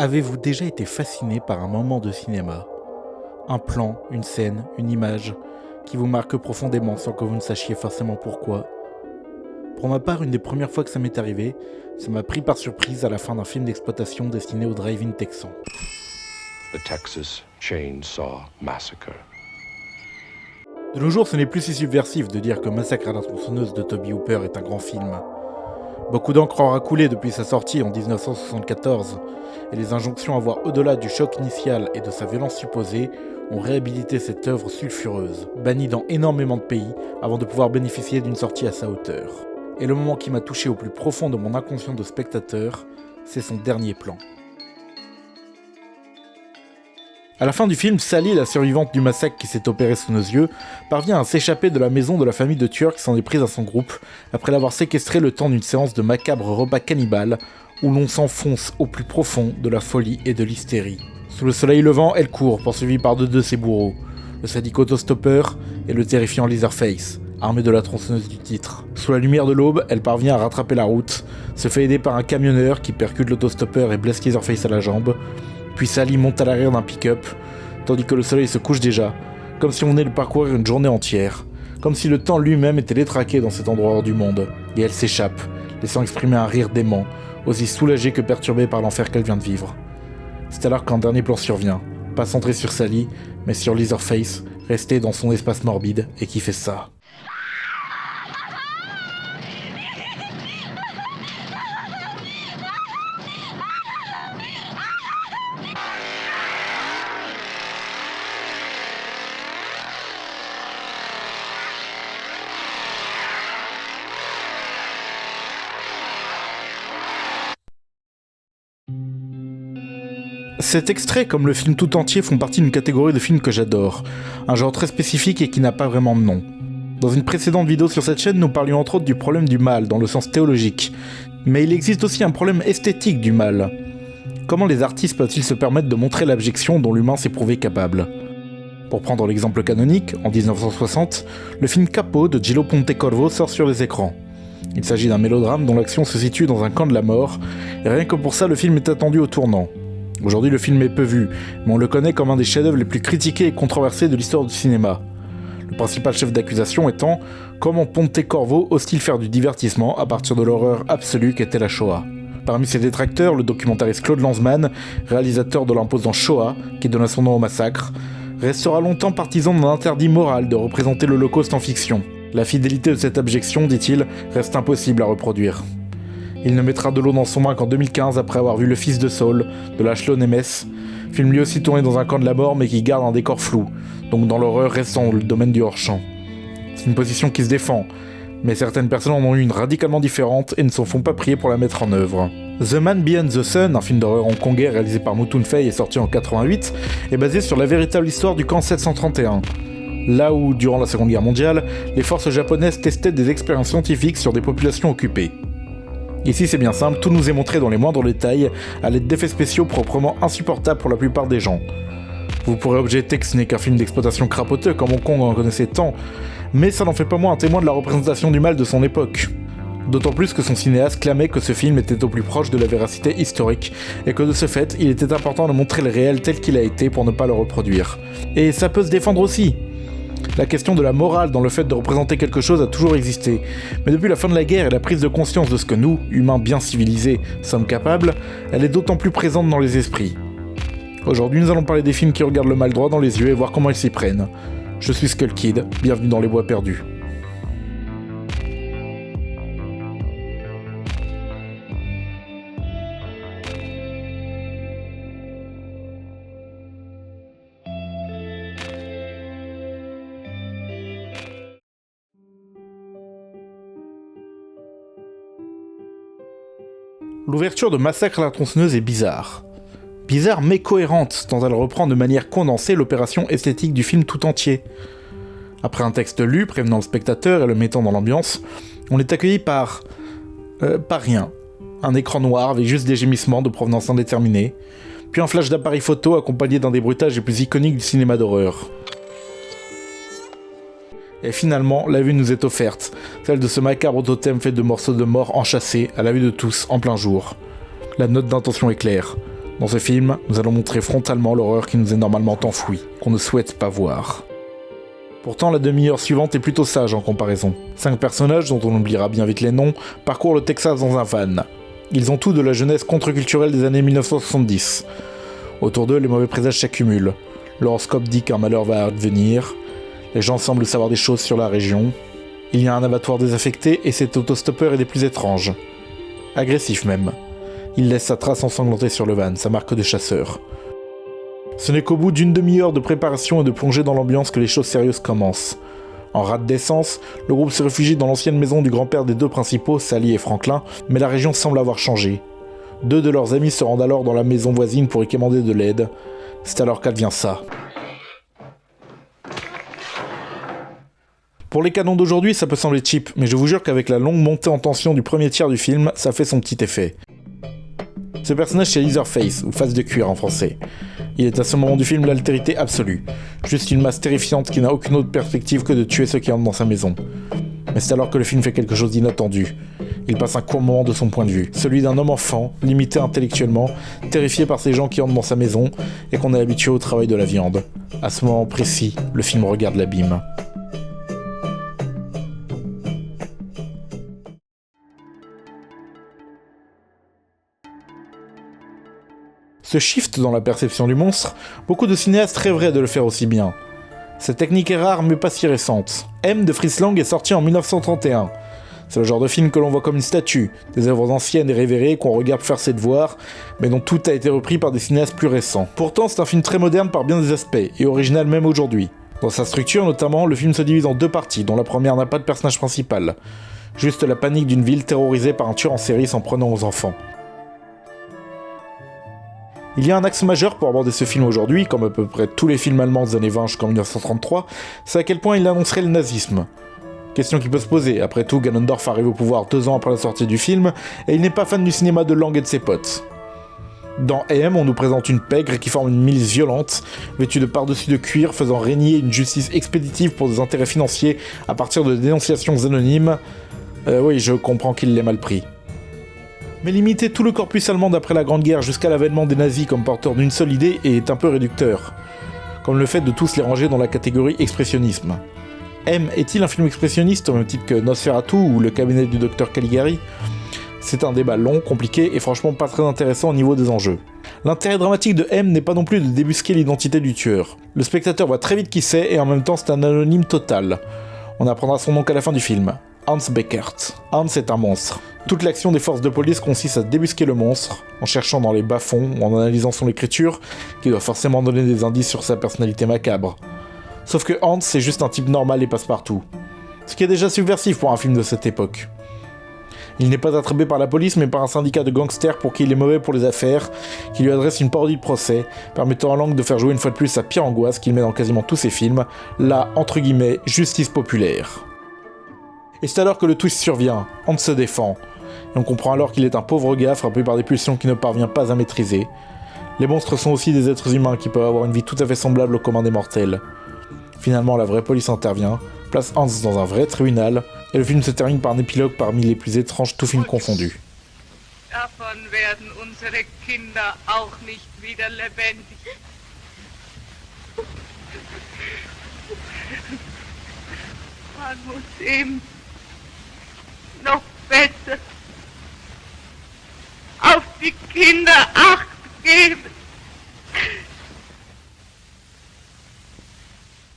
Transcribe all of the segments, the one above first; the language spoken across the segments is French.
Avez-vous déjà été fasciné par un moment de cinéma? Un plan, une scène, une image, qui vous marque profondément sans que vous ne sachiez forcément pourquoi? Pour ma part, une des premières fois que ça m'est arrivé, ça m'a pris par surprise à la fin d'un film d'exploitation destiné au drive-in texan. The Texas Chainsaw Massacre. De nos jours, ce n'est plus si subversif de dire que Massacre à la tronçonneuse de Tobe Hooper est un grand film. Beaucoup d'encre aura coulé depuis sa sortie en 1974, et les injonctions à voir au-delà du choc initial et de sa violence supposée ont réhabilité cette œuvre sulfureuse, bannie dans énormément de pays avant de pouvoir bénéficier d'une sortie à sa hauteur. Et le moment qui m'a touché au plus profond de mon inconscient de spectateur, c'est son dernier plan. À la fin du film, Sally, la survivante du massacre qui s'est opéré sous nos yeux, parvient à s'échapper de la maison de la famille de tueurs qui s'en est prise à son groupe, après l'avoir séquestré le temps d'une séance de macabres repas cannibales, où l'on s'enfonce au plus profond de la folie et de l'hystérie. Sous le soleil levant, elle court, poursuivie par deux de ses bourreaux, le sadique autostoppeur et le terrifiant Leatherface, armé de la tronçonneuse du titre. Sous la lumière de l'aube, elle parvient à rattraper la route, se fait aider par un camionneur qui percute l'autostoppeur et blesse Leatherface à la jambe, puis Sally monte à l'arrière d'un pick-up, tandis que le soleil se couche déjà, comme si on venait de parcourir une journée entière, comme si le temps lui-même était détraqué dans cet endroit hors du monde, et elle s'échappe, laissant exprimer un rire dément, aussi soulagé que perturbé par l'enfer qu'elle vient de vivre. C'est alors qu'un dernier plan survient, pas centré sur Sally, mais sur Leatherface, resté dans son espace morbide, et qui fait ça. Cet extrait, comme le film tout entier, font partie d'une catégorie de films que j'adore, un genre très spécifique et qui n'a pas vraiment de nom. Dans une précédente vidéo sur cette chaîne, nous parlions entre autres du problème du mal, dans le sens théologique. Mais il existe aussi un problème esthétique du mal. Comment les artistes peuvent-ils se permettre de montrer l'abjection dont l'humain s'est prouvé capable? Pour prendre l'exemple canonique, en 1960, le film Capo de Gillo Pontecorvo sort sur les écrans. Il s'agit d'un mélodrame dont l'action se situe dans un camp de la mort, et rien que pour ça le film est attendu au tournant. Aujourd'hui, le film est peu vu, mais on le connaît comme un des chefs-d'œuvre les plus critiqués et controversés de l'histoire du cinéma. Le principal chef d'accusation étant comment Pontecorvo ose-t-il faire du divertissement à partir de l'horreur absolue qu'était la Shoah. Parmi ses détracteurs, le documentariste Claude Lanzmann, réalisateur de l'imposant Shoah, qui donna son nom au massacre, restera longtemps partisan d'un interdit moral de représenter l'Holocauste en fiction. La fidélité de cette abjection, dit-il, reste impossible à reproduire. Il ne mettra de l'eau dans son bain qu'en 2015 après avoir vu Le Fils de Saul, de Laszlo Nemes, film lui aussi tourné dans un camp de la mort mais qui garde un décor flou, donc dans l'horreur restant le domaine du hors-champ. C'est une position qui se défend, mais certaines personnes en ont une radicalement différente et ne s'en font pas prier pour la mettre en œuvre. The Man Beyond the Sun, un film d'horreur hongkongais réalisé par Mutun Fei et sorti en 88, est basé sur la véritable histoire du camp 731. Là où, durant la Seconde Guerre mondiale, les forces japonaises testaient des expériences scientifiques sur des populations occupées. Ici c'est bien simple, tout nous est montré dans les moindres détails, à l'aide d'effets spéciaux proprement insupportables pour la plupart des gens. Vous pourrez objecter que ce n'est qu'un film d'exploitation crapoteux comme Hong Kong en connaissait tant, mais ça n'en fait pas moins un témoin de la représentation du mal de son époque. D'autant plus que son cinéaste clamait que ce film était au plus proche de la véracité historique, et que de ce fait, il était important de montrer le réel tel qu'il a été pour ne pas le reproduire. Et ça peut se défendre aussi. La question de la morale dans le fait de représenter quelque chose a toujours existé, mais depuis la fin de la guerre et la prise de conscience de ce que nous, humains bien civilisés, sommes capables, elle est d'autant plus présente dans les esprits. Aujourd'hui, nous allons parler des films qui regardent le mal droit dans les yeux et voir comment ils s'y prennent. Je suis Skull Kid, bienvenue dans les bois perdus. L'ouverture de Massacre à la tronçonneuse est bizarre. Bizarre mais cohérente, tant elle reprend de manière condensée l'opération esthétique du film tout entier. Après un texte lu, prévenant le spectateur et le mettant dans l'ambiance, on est accueilli par rien. Un écran noir avec juste des gémissements de provenance indéterminée, puis un flash d'appareil photo accompagné d'un des bruitages les plus iconiques du cinéma d'horreur. Et finalement, la vue nous est offerte, celle de ce macabre totem fait de morceaux de mort enchâssés à la vue de tous en plein jour. La note d'intention est claire. Dans ce film, nous allons montrer frontalement l'horreur qui nous est normalement enfouie, qu'on ne souhaite pas voir. Pourtant, la demi-heure suivante est plutôt sage en comparaison. 5 personnages, dont on oubliera bien vite les noms, parcourent le Texas dans un van. Ils ont tout de la jeunesse contre-culturelle des années 1970. Autour d'eux, les mauvais présages s'accumulent. L'horoscope dit qu'un malheur va advenir. Les gens semblent savoir des choses sur la région. Il y a un abattoir désaffecté et cet autostoppeur est des plus étranges. Agressif même. Il laisse sa trace ensanglantée sur le van, sa marque de chasseur. Ce n'est qu'au bout d'une demi-heure de préparation et de plongée dans l'ambiance que les choses sérieuses commencent. En rate d'essence, le groupe se réfugie dans l'ancienne maison du grand-père des deux principaux, Sally et Franklin, mais la région semble avoir changé. 2 de leurs amis se rendent alors dans la maison voisine pour y quémander de l'aide. C'est alors qu'advient ça. Pour les canons d'aujourd'hui, ça peut sembler cheap, mais je vous jure qu'avec la longue montée en tension du premier tiers du film, ça fait son petit effet. Ce personnage c'est Leatherface, ou face de cuir en français. Il est à ce moment du film l'altérité absolue. Juste une masse terrifiante qui n'a aucune autre perspective que de tuer ceux qui entrent dans sa maison. Mais c'est alors que le film fait quelque chose d'inattendu. Il passe un court moment de son point de vue, celui d'un homme enfant, limité intellectuellement, terrifié par ces gens qui entrent dans sa maison, et qu'on est habitué au travail de la viande. À ce moment précis, le film regarde l'abîme. Ce shift dans la perception du monstre, beaucoup de cinéastes rêveraient de le faire aussi bien. Cette technique est rare mais pas si récente. M de Fritz Lang est sorti en 1931. C'est le genre de film que l'on voit comme une statue, des œuvres anciennes et révérées qu'on regarde faire ses devoirs, mais dont tout a été repris par des cinéastes plus récents. Pourtant, c'est un film très moderne par bien des aspects, et original même aujourd'hui. Dans sa structure notamment, le film se divise en 2 parties, dont la première n'a pas de personnage principal. Juste la panique d'une ville terrorisée par un tueur en série s'en prenant aux enfants. Il y a un axe majeur pour aborder ce film aujourd'hui, comme à peu près tous les films allemands des années 20 jusqu'en 1933, c'est à quel point il annoncerait le nazisme. Question qui peut se poser, après tout Ganondorf arrive au pouvoir 2 ans après la sortie du film, et il n'est pas fan du cinéma de Lang et de ses potes. Dans M, on nous présente une pègre qui forme une milice violente, vêtue de pardessus de cuir, faisant régner une justice expéditive pour des intérêts financiers à partir de dénonciations anonymes. Oui, je comprends qu'il l'ait mal pris. Mais limiter tout le corpus allemand d'après la Grande Guerre jusqu'à l'avènement des nazis comme porteurs d'une seule idée est un peu réducteur. Comme le fait de tous les ranger dans la catégorie expressionnisme. M est-il un film expressionniste au même titre que Nosferatu ou Le cabinet du docteur Caligari ? C'est un débat long, compliqué et franchement pas très intéressant au niveau des enjeux. L'intérêt dramatique de M n'est pas non plus de débusquer l'identité du tueur. Le spectateur voit très vite qui c'est et en même temps c'est un anonyme total. On apprendra son nom qu'à la fin du film. Hans Beckert. Hans est un monstre. Toute l'action des forces de police consiste à débusquer le monstre, en cherchant dans les bas-fonds ou en analysant son écriture, qui doit forcément donner des indices sur sa personnalité macabre. Sauf que Hans c'est juste un type normal et passe-partout. Ce qui est déjà subversif pour un film de cette époque. Il n'est pas attrapé par la police mais par un syndicat de gangsters pour qui il est mauvais pour les affaires, qui lui adresse une parodie de procès, permettant à Lang de faire jouer une fois de plus sa pire angoisse qu'il met dans quasiment tous ses films, la, entre guillemets, justice populaire. Et c'est alors que le twist survient, Hans se défend, et on comprend alors qu'il est un pauvre gars frappé par des pulsions qu'il ne parvient pas à maîtriser. Les monstres sont aussi des êtres humains qui peuvent avoir une vie tout à fait semblable au commun des mortels. Finalement, la vraie police intervient, place Hans dans un vrai tribunal, et le film se termine par un épilogue parmi les plus étranges, tout film confondu. Davon werden unsere Kinder auch nicht wieder lebendig. Man muss ihm noch besser auf die Kinder Acht geben.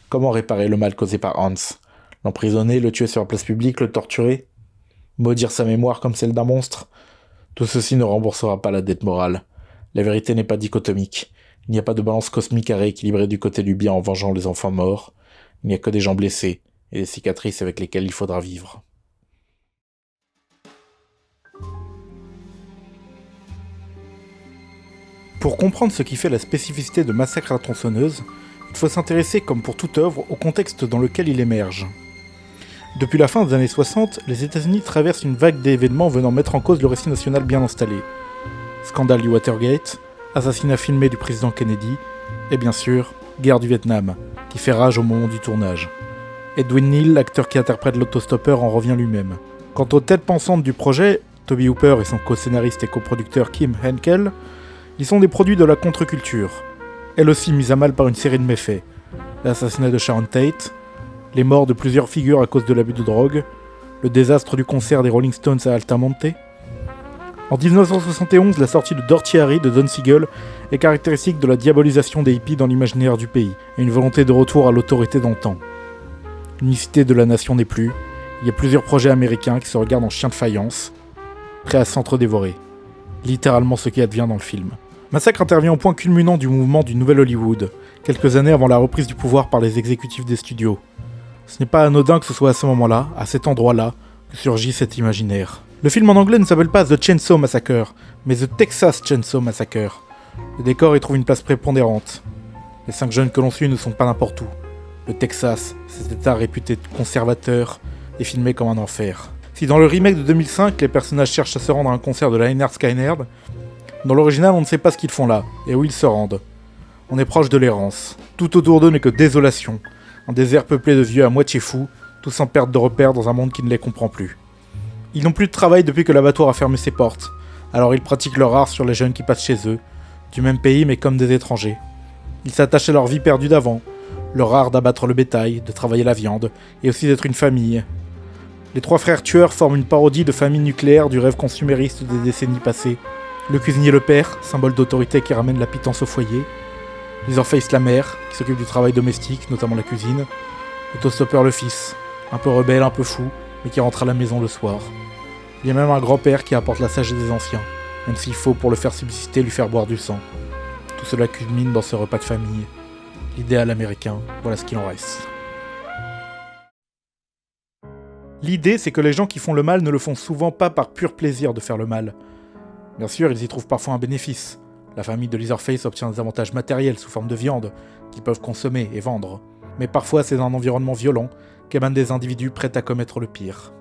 Comment réparer le mal causé par Hans ? L'emprisonner, le tuer sur la place publique, le torturer ? Maudire sa mémoire comme celle d'un monstre ? Tout ceci ne remboursera pas la dette morale. La vérité n'est pas dichotomique. Il n'y a pas de balance cosmique à rééquilibrer du côté du bien en vengeant les enfants morts. Il n'y a que des gens blessés et des cicatrices avec lesquelles il faudra vivre. Pour comprendre ce qui fait la spécificité de Massacre à la tronçonneuse, il faut s'intéresser, comme pour toute œuvre, au contexte dans lequel il émerge. Depuis la fin des années 60, les États-Unis traversent une vague d'événements venant mettre en cause le récit national bien installé. Scandale du Watergate, assassinat filmé du président Kennedy, et bien sûr, guerre du Vietnam, qui fait rage au moment du tournage. Edwin Neal, l'acteur qui interprète l'autostoppeur, en revient lui-même. Quant aux têtes pensantes du projet, Toby Hooper et son co-scénariste et coproducteur Kim Henkel, Ils sont des produits de la contre-culture, elle aussi mise à mal par une série de méfaits. L'assassinat de Sharon Tate, les morts de plusieurs figures à cause de l'abus de drogue, le désastre du concert des Rolling Stones à Altamonte. En 1971, la sortie de Dirty Harry de Don Siegel est caractéristique de la diabolisation des hippies dans l'imaginaire du pays, et une volonté de retour à l'autorité d'antan. L'unicité de la nation n'est plus, il y a plusieurs projets américains qui se regardent en chiens de faïence, prêts à s'entre-dévorer. Littéralement ce qui advient dans le film. Massacre intervient au point culminant du mouvement du Nouvel Hollywood, quelques années avant la reprise du pouvoir par les exécutifs des studios. Ce n'est pas anodin que ce soit à ce moment-là, à cet endroit-là, que surgit cet imaginaire. Le film en anglais ne s'appelle pas The Chainsaw Massacre, mais The Texas Chainsaw Massacre. Le décor y trouve une place prépondérante. Les 5 jeunes que l'on suit ne sont pas n'importe où. Le Texas, cet état réputé conservateur, est filmé comme un enfer. Si dans le remake de 2005, les personnages cherchent à se rendre à un concert de Lynyrd Skynyrd, dans l'original on ne sait pas ce qu'ils font là, et où ils se rendent. On est proche de l'errance. Tout autour d'eux n'est que désolation. Un désert peuplé de vieux à moitié fous, tous en perte de repères dans un monde qui ne les comprend plus. Ils n'ont plus de travail depuis que l'abattoir a fermé ses portes, alors ils pratiquent leur art sur les jeunes qui passent chez eux, du même pays mais comme des étrangers. Ils s'attachent à leur vie perdue d'avant, leur art d'abattre le bétail, de travailler la viande, et aussi d'être une famille. Les 3 frères tueurs forment une parodie de famille nucléaire du rêve consumériste des décennies passées. Le cuisinier le père, symbole d'autorité qui ramène la pitance au foyer. Leatherface la mère, qui s'occupe du travail domestique, notamment la cuisine. Le toastopper le fils, un peu rebelle, un peu fou, mais qui rentre à la maison le soir. Il y a même un grand-père qui apporte la sagesse des anciens, même s'il faut, pour le faire subsister, lui faire boire du sang. Tout cela culmine dans ce repas de famille. L'idéal américain, voilà ce qu'il en reste. L'idée, c'est que les gens qui font le mal ne le font souvent pas par pur plaisir de faire le mal. Bien sûr, ils y trouvent parfois un bénéfice. La famille de Leatherface obtient des avantages matériels sous forme de viande, qu'ils peuvent consommer et vendre. Mais parfois, c'est dans un environnement violent qu'émanent des individus prêts à commettre le pire.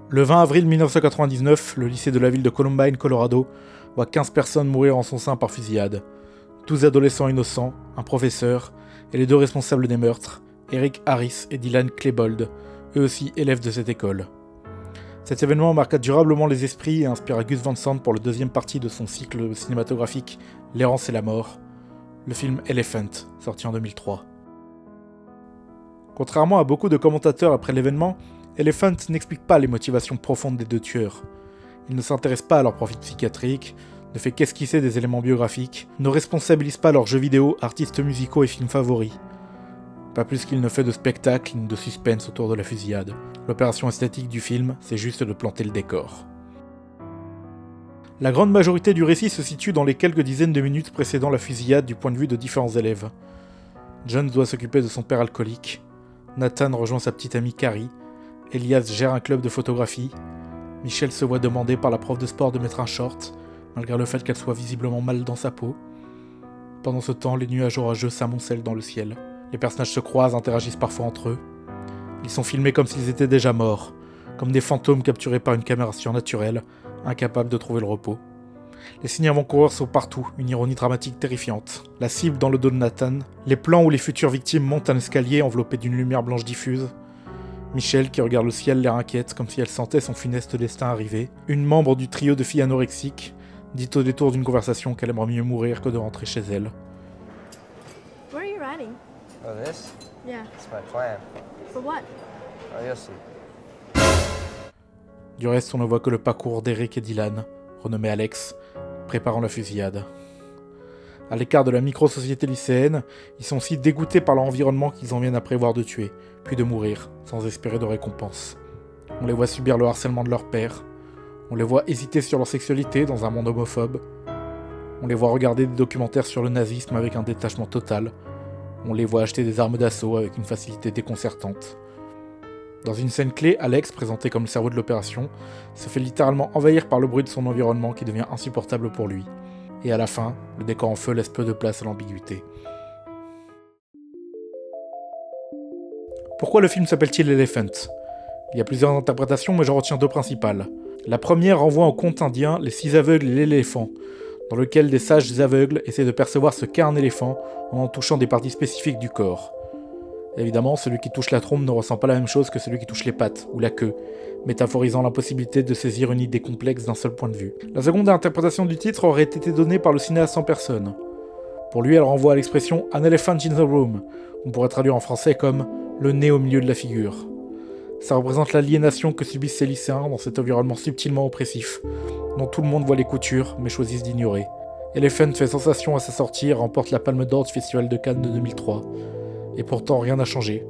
Le 20 avril 1999, le lycée de la ville de Columbine, Colorado, voit 15 personnes mourir en son sein par fusillade. 12 adolescents innocents, un professeur, et les 2 responsables des meurtres, Eric Harris et Dylan Klebold, eux aussi élèves de cette école. Cet événement marqua durablement les esprits et inspira Gus Van Sant pour le 2e partie de son cycle cinématographique L'errance et la mort, le film Elephant, sorti en 2003. Contrairement à beaucoup de commentateurs après l'événement, Elephant n'explique pas les motivations profondes des 2 tueurs. Il ne s'intéresse pas à leur profil psychiatrique, ne fait qu'esquisser des éléments biographiques, ne responsabilise pas leurs jeux vidéo, artistes musicaux et films favoris. Pas plus qu'il ne fait de spectacle ni de suspense autour de la fusillade. L'opération esthétique du film, c'est juste de planter le décor. La grande majorité du récit se situe dans les quelques dizaines de minutes précédant la fusillade du point de vue de différents élèves. John doit s'occuper de son père alcoolique, Nathan rejoint sa petite amie Carrie, Elias gère un club de photographie, Michelle se voit demander par la prof de sport de mettre un short, malgré le fait qu'elle soit visiblement mal dans sa peau. Pendant ce temps, les nuages orageux s'amoncellent dans le ciel. Les personnages se croisent, interagissent parfois entre eux. Ils sont filmés comme s'ils étaient déjà morts, comme des fantômes capturés par une caméra surnaturelle, incapables de trouver le repos. Les signes avant-coureurs sont partout, une ironie dramatique terrifiante. La cible dans le dos de Nathan, les plans où les futures victimes montent un escalier enveloppé d'une lumière blanche diffuse. Michelle qui regarde le ciel l'air inquiète comme si elle sentait son funeste destin arriver. Une membre du trio de filles anorexiques dit au détour d'une conversation qu'elle aimerait mieux mourir que de rentrer chez elle. Where are you riding? Oh, this? Yeah. It's my plan. For what? Oh, you'll see. Du reste, on ne voit que le parcours d'Eric et Dylan, renommé Alex, préparant la fusillade. À l'écart de la micro-société lycéenne, ils sont si dégoûtés par leur environnement qu'ils en viennent à prévoir de tuer, puis de mourir, sans espérer de récompense. On les voit subir le harcèlement de leur père, on les voit hésiter sur leur sexualité dans un monde homophobe, on les voit regarder des documentaires sur le nazisme avec un détachement total, on les voit acheter des armes d'assaut avec une facilité déconcertante. Dans une scène clé, Alex, présenté comme le cerveau de l'opération, se fait littéralement envahir par le bruit de son environnement qui devient insupportable pour lui. Et à la fin, le décor en feu laisse peu de place à l'ambiguïté. Pourquoi le film s'appelle-t-il Elephant ? Il y a plusieurs interprétations, mais j'en retiens 2 principales. La première renvoie au conte indien Les 6 aveugles et l'éléphant, dans lequel des sages aveugles essaient de percevoir ce qu'est un éléphant en touchant des parties spécifiques du corps. Évidemment, celui qui touche la trompe ne ressent pas la même chose que celui qui touche les pattes ou la queue, métaphorisant l'impossibilité de saisir une idée complexe d'un seul point de vue. La seconde interprétation du titre aurait été donnée par le cinéaste en personne. Pour lui, elle renvoie à l'expression « an elephant in the room », qu'on pourrait traduire en français comme « le nez au milieu de la figure ». Ça représente l'aliénation que subissent ces lycéens dans cet environnement subtilement oppressif, dont tout le monde voit les coutures, mais choisissent d'ignorer. Elephant fait sensation à sa sortie et remporte la Palme d'Or du Festival de Cannes de 2003. Et pourtant, rien n'a changé.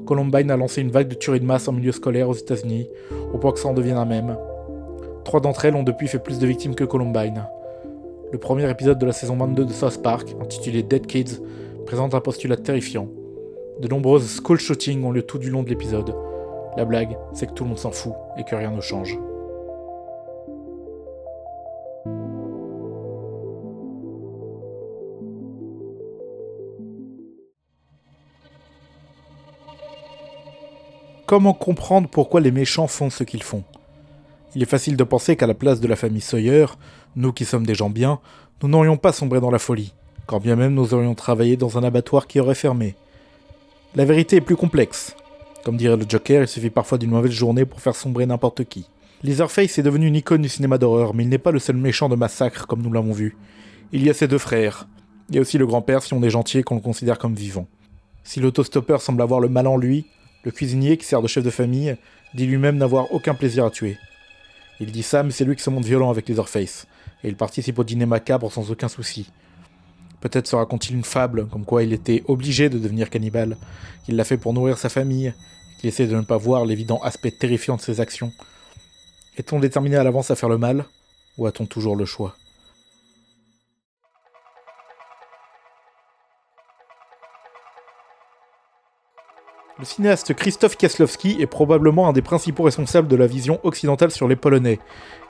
Columbine a lancé une vague de tueries de masse en milieu scolaire aux États-Unis, au point que ça en devienne un mème. 3 d'entre elles ont depuis fait plus de victimes que Columbine. Le premier épisode de la saison 22 de South Park, intitulé Dead Kids, présente un postulat terrifiant. De nombreuses school shootings ont lieu tout du long de l'épisode. La blague, c'est que tout le monde s'en fout et que rien ne change. Comment comprendre pourquoi les méchants font ce qu'ils font ? Il est facile de penser qu'à la place de la famille Sawyer, nous qui sommes des gens bien, nous n'aurions pas sombré dans la folie, quand bien même nous aurions travaillé dans un abattoir qui aurait fermé. La vérité est plus complexe. Comme dirait le Joker, il suffit parfois d'une mauvaise journée pour faire sombrer n'importe qui. Leatherface est devenu une icône du cinéma d'horreur, mais il n'est pas le seul méchant de Massacre comme nous l'avons vu. Il y a ses 2 frères. Il y a aussi le grand-père si on est gentil et qu'on le considère comme vivant. Si l'autostoppeur semble avoir le mal en lui, le cuisinier, qui sert de chef de famille, dit lui-même n'avoir aucun plaisir à tuer. Il dit ça, mais c'est lui qui se montre violent avec Leatherface, et il participe au dîner macabre sans aucun souci. Peut-être se raconte-t-il une fable, comme quoi il était obligé de devenir cannibale, qu'il l'a fait pour nourrir sa famille, qu'il essaie de ne pas voir l'évident aspect terrifiant de ses actions. Est-on déterminé à l'avance à faire le mal, ou a-t-on toujours le choix ? Le cinéaste Krzysztof Kieślowski est probablement un des principaux responsables de la vision occidentale sur les Polonais,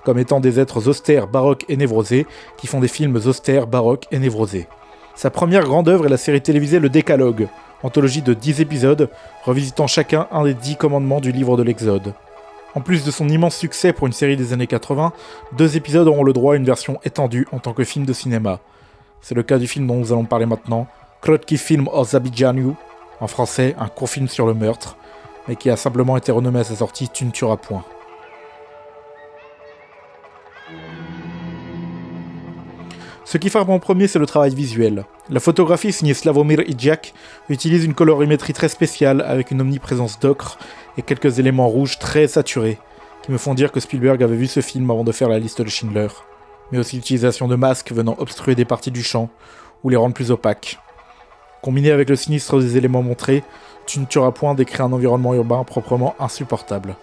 comme étant des êtres austères, baroques et névrosés, qui font des films austères, baroques et névrosés. Sa première grande œuvre est la série télévisée Le Décalogue, anthologie de 10 épisodes, revisitant chacun un des 10 commandements du livre de l'Exode. En plus de son immense succès pour une série des années 80, 2 épisodes auront le droit à une version étendue en tant que film de cinéma. C'est le cas du film dont nous allons parler maintenant, Krótki film o zabijaniu, en français, un court film sur le meurtre, mais qui a simplement été renommé à sa sortie Tu ne tueras point. Ce qui frappe en premier, c'est le travail visuel. La photographie signée Sławomir Idziak utilise une colorimétrie très spéciale avec une omniprésence d'ocre et quelques éléments rouges très saturés, qui me font dire que Spielberg avait vu ce film avant de faire la liste de Schindler. Mais aussi l'utilisation de masques venant obstruer des parties du champ, ou les rendre plus opaques. Combiné avec le sinistre des éléments montrés, Tu ne tueras point décrit un environnement urbain proprement insupportable.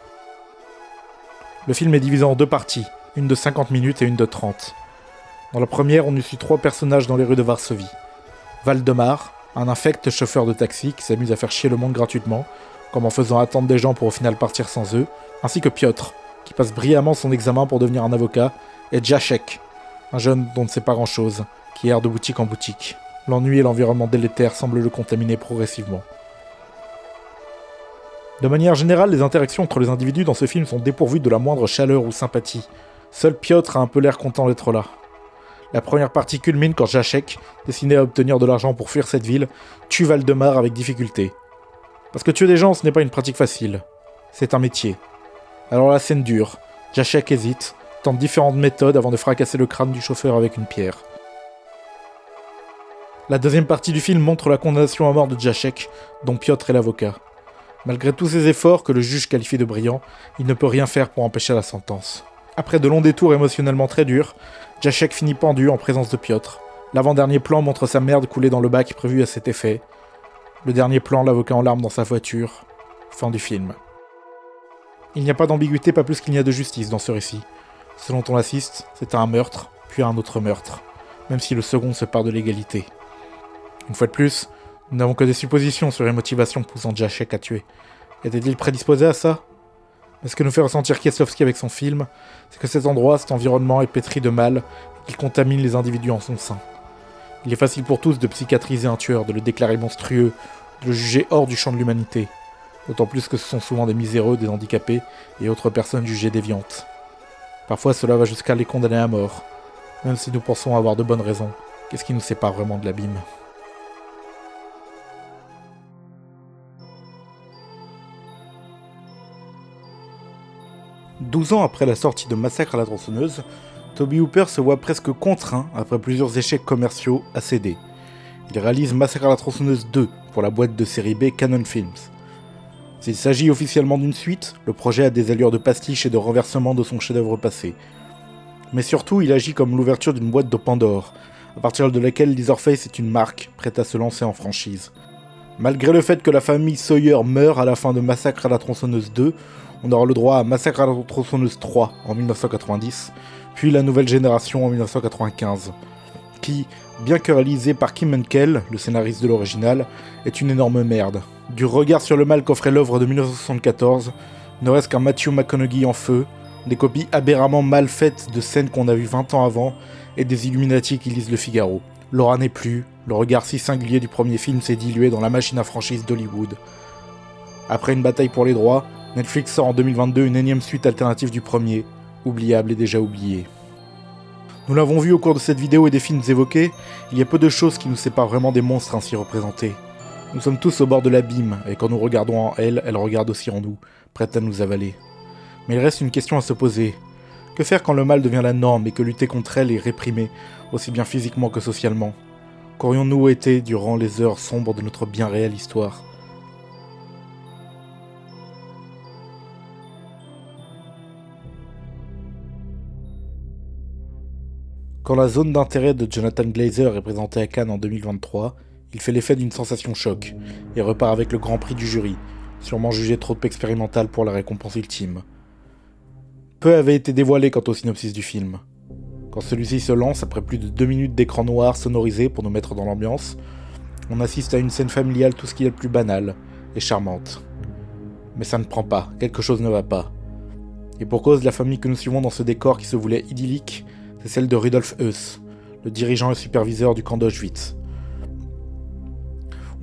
Le film est divisé en 2 parties, une de 50 minutes et une de 30. Dans la première, on y suit 3 personnages dans les rues de Varsovie. Valdemar, un infect chauffeur de taxi qui s'amuse à faire chier le monde gratuitement, comme en faisant attendre des gens pour au final partir sans eux, ainsi que Piotr, qui passe brillamment son examen pour devenir un avocat, et Jacek, un jeune dont on ne sait pas grand-chose, qui erre de boutique en boutique. L'ennui et l'environnement délétère semblent le contaminer progressivement. De manière générale, les interactions entre les individus dans ce film sont dépourvues de la moindre chaleur ou sympathie. Seul Piotr a un peu l'air content d'être là. La première partie culmine quand Jacek, destiné à obtenir de l'argent pour fuir cette ville, tue Valdemar avec difficulté. Parce que tuer des gens, ce n'est pas une pratique facile. C'est un métier. Alors la scène dure. Jacek hésite, tente différentes méthodes avant de fracasser le crâne du chauffeur avec une pierre. La deuxième partie du film montre la condamnation à mort de Jacek, dont Piotr est l'avocat. Malgré tous ses efforts que le juge qualifie de brillants, il ne peut rien faire pour empêcher la sentence. Après de longs détours émotionnellement très durs, Jacek finit pendu en présence de Piotr. L'avant-dernier plan montre sa merde coulée dans le bac prévu à cet effet. Le dernier plan, l'avocat en larmes dans sa voiture. Fin du film. Il n'y a pas d'ambiguïté, pas plus qu'il n'y a de justice dans ce récit. Ce dont on assiste, c'est à un meurtre, puis à un autre meurtre, même si le second se part de l'égalité. Une fois de plus, nous n'avons que des suppositions sur les motivations poussant Jacek à tuer. Était-il prédisposé à ça ? Mais ce que nous fait ressentir Kieślowski avec son film, c'est que cet endroit, cet environnement est pétri de mal, et qu'il contamine les individus en son sein. Il est facile pour tous de psychiatriser un tueur, de le déclarer monstrueux, de le juger hors du champ de l'humanité. D'autant plus que ce sont souvent des miséreux, des handicapés, et autres personnes jugées déviantes. Parfois cela va jusqu'à les condamner à mort. Même si nous pensons avoir de bonnes raisons, qu'est-ce qui nous sépare vraiment de l'abîme ? 12 ans après la sortie de Massacre à la tronçonneuse, Tobe Hooper se voit presque contraint, après plusieurs échecs commerciaux, à céder. Il réalise Massacre à la tronçonneuse 2 pour la boîte de série B Cannon Films. S'il s'agit officiellement d'une suite, le projet a des allures de pastiche et de renversement de son chef-d'œuvre passé. Mais surtout, il agit comme l'ouverture d'une boîte de Pandore, à partir de laquelle Leatherface est une marque prête à se lancer en franchise. Malgré le fait que la famille Sawyer meurt à la fin de Massacre à la tronçonneuse 2, on aura le droit à Massacre à la tronçonneuse 3 en 1990, puis la nouvelle génération en 1995, qui, bien que réalisée par Kim Henkel, le scénariste de l'original, est une énorme merde. Du regard sur le mal qu'offrait l'œuvre de 1974, ne reste qu'un Matthew McConaughey en feu, des copies aberramment mal faites de scènes qu'on a vues 20 ans avant, et des Illuminati qui lisent le Figaro. Laura n'est plus, le regard si singulier du premier film s'est dilué dans la machine à franchise d'Hollywood. Après une bataille pour les droits, Netflix sort en 2022 une énième suite alternative du premier, oubliable et déjà oubliée. Nous l'avons vu au cours de cette vidéo et des films évoqués, il y a peu de choses qui nous séparent vraiment des monstres ainsi représentés. Nous sommes tous au bord de l'abîme, et quand nous regardons en elle, elle regarde aussi en nous, prête à nous avaler. Mais il reste une question à se poser. Que faire quand le mal devient la norme et que lutter contre elle est réprimé, aussi bien physiquement que socialement ? Qu'aurions-nous été durant les heures sombres de notre bien réelle histoire ? Quand la zone d'intérêt de Jonathan Glazer est présentée à Cannes en 2023, il fait l'effet d'une sensation choc, et repart avec le grand prix du jury, sûrement jugé trop expérimental pour la récompense ultime. Peu avait été dévoilé quant au synopsis du film. Quand celui-ci se lance après plus de 2 minutes d'écran noir sonorisé pour nous mettre dans l'ambiance, on assiste à une scène familiale tout ce qu'il y a de plus banal et charmante. Mais ça ne prend pas, quelque chose ne va pas. Et pour cause, la famille que nous suivons dans ce décor qui se voulait idyllique, c'est celle de Rudolf Höss, le dirigeant et superviseur du camp d'Auschwitz.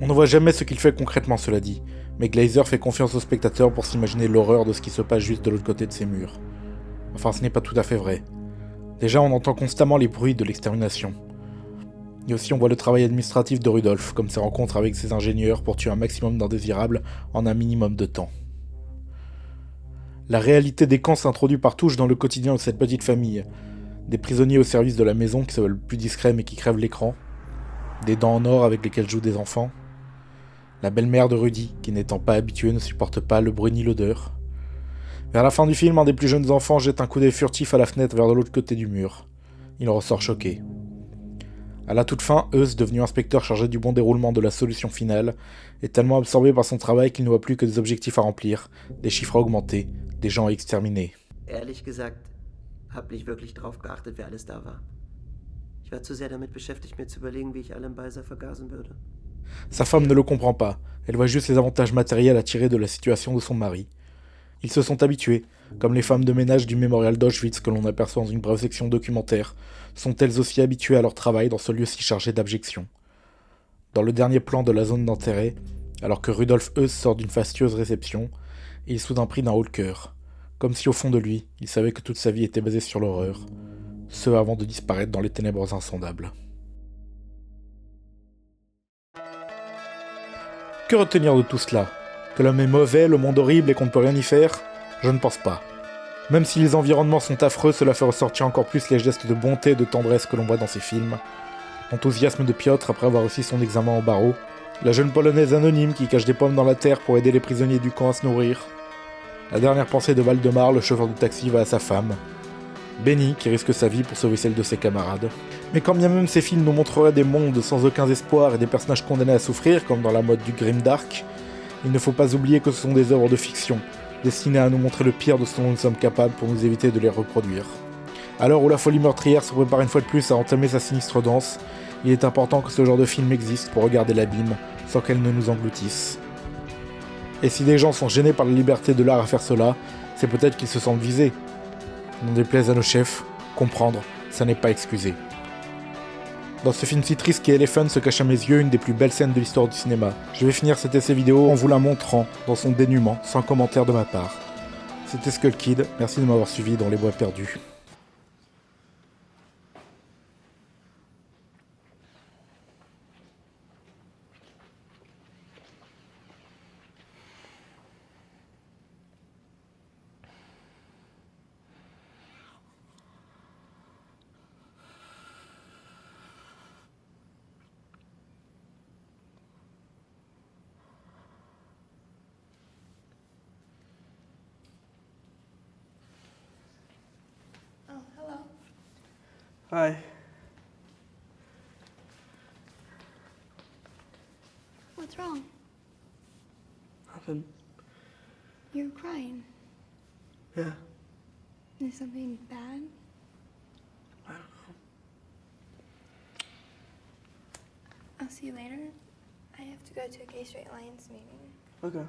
On ne voit jamais ce qu'il fait concrètement, cela dit, mais Glazer fait confiance au spectateur pour s'imaginer l'horreur de ce qui se passe juste de l'autre côté de ces murs. Enfin, ce n'est pas tout à fait vrai. Déjà, on entend constamment les bruits de l'extermination. Et aussi, on voit le travail administratif de Rudolf, comme ses rencontres avec ses ingénieurs pour tuer un maximum d'indésirables en un minimum de temps. La réalité des camps s'introduit par touche dans le quotidien de cette petite famille. Des prisonniers au service de la maison qui se veulent plus discrets mais qui crèvent l'écran. Des dents en or avec lesquelles jouent des enfants. La belle-mère de Rudy, qui n'étant pas habituée ne supporte pas le bruit ni l'odeur. Vers la fin du film, un des plus jeunes enfants jette un coup d'œil furtif à la fenêtre vers de l'autre côté du mur. Il en ressort choqué. À la toute fin, Höss, devenu inspecteur chargé du bon déroulement de la solution finale, est tellement absorbé par son travail qu'il ne voit plus que des objectifs à remplir, des chiffres à augmenter, des gens à exterminer. Ehrlich gesagt, hab nicht wirklich drauf geachtet, wer alles da war. Ich war zu sehr damit beschäftigt, mir zu überlegen, wie ich Alan Beiser vergasen würde. Sa femme ne le comprend pas, elle voit juste les avantages matériels à tirer de la situation de son mari. Ils se sont habitués, comme les femmes de ménage du mémorial d'Auschwitz que l'on aperçoit dans une brève section documentaire, sont elles aussi habituées à leur travail dans ce lieu si chargé d'abjection. Dans le dernier plan de la zone d'intérêt, alors que Rudolf Höss sort d'une fastueuse réception, il est soudain pris d'un haut le cœur, comme si au fond de lui, il savait que toute sa vie était basée sur l'horreur, ce avant de disparaître dans les ténèbres insondables. Que retenir de tout cela ? Que l'homme est mauvais, le monde horrible et qu'on ne peut rien y faire ? Je ne pense pas. Même si les environnements sont affreux, cela fait ressortir encore plus les gestes de bonté et de tendresse que l'on voit dans ces films. L'enthousiasme de Piotr après avoir réussi son examen au barreau, la jeune polonaise anonyme qui cache des pommes dans la terre pour aider les prisonniers du camp à se nourrir, la dernière pensée de Valdemar, le chauffeur de taxi, va à sa femme, Benny qui risque sa vie pour sauver celle de ses camarades. Mais quand bien même ces films nous montreraient des mondes sans aucun espoir et des personnages condamnés à souffrir, comme dans la mode du grimdark, il ne faut pas oublier que ce sont des œuvres de fiction, destinées à nous montrer le pire de ce dont nous sommes capables pour nous éviter de les reproduire. À l'heure où la folie meurtrière se prépare une fois de plus à entamer sa sinistre danse, il est important que ce genre de film existe pour regarder l'abîme, sans qu'elle ne nous engloutisse. Et si des gens sont gênés par la liberté de l'art à faire cela, c'est peut-être qu'ils se sentent visés. N'en déplaise à nos chefs, comprendre, ça n'est pas excusé. Dans ce film si triste qu'est Elephant se cache à mes yeux une des plus belles scènes de l'histoire du cinéma. Je vais finir cet essai vidéo en vous la montrant, dans son dénuement, sans commentaire de ma part. C'était Skull Kid, merci de m'avoir suivi dans les bois perdus. Hi. What's wrong? Nothing. You're crying. Yeah. Is something bad? I don't know. I'll see you later. I have to go to a Gay Straight Alliance meeting. Okay.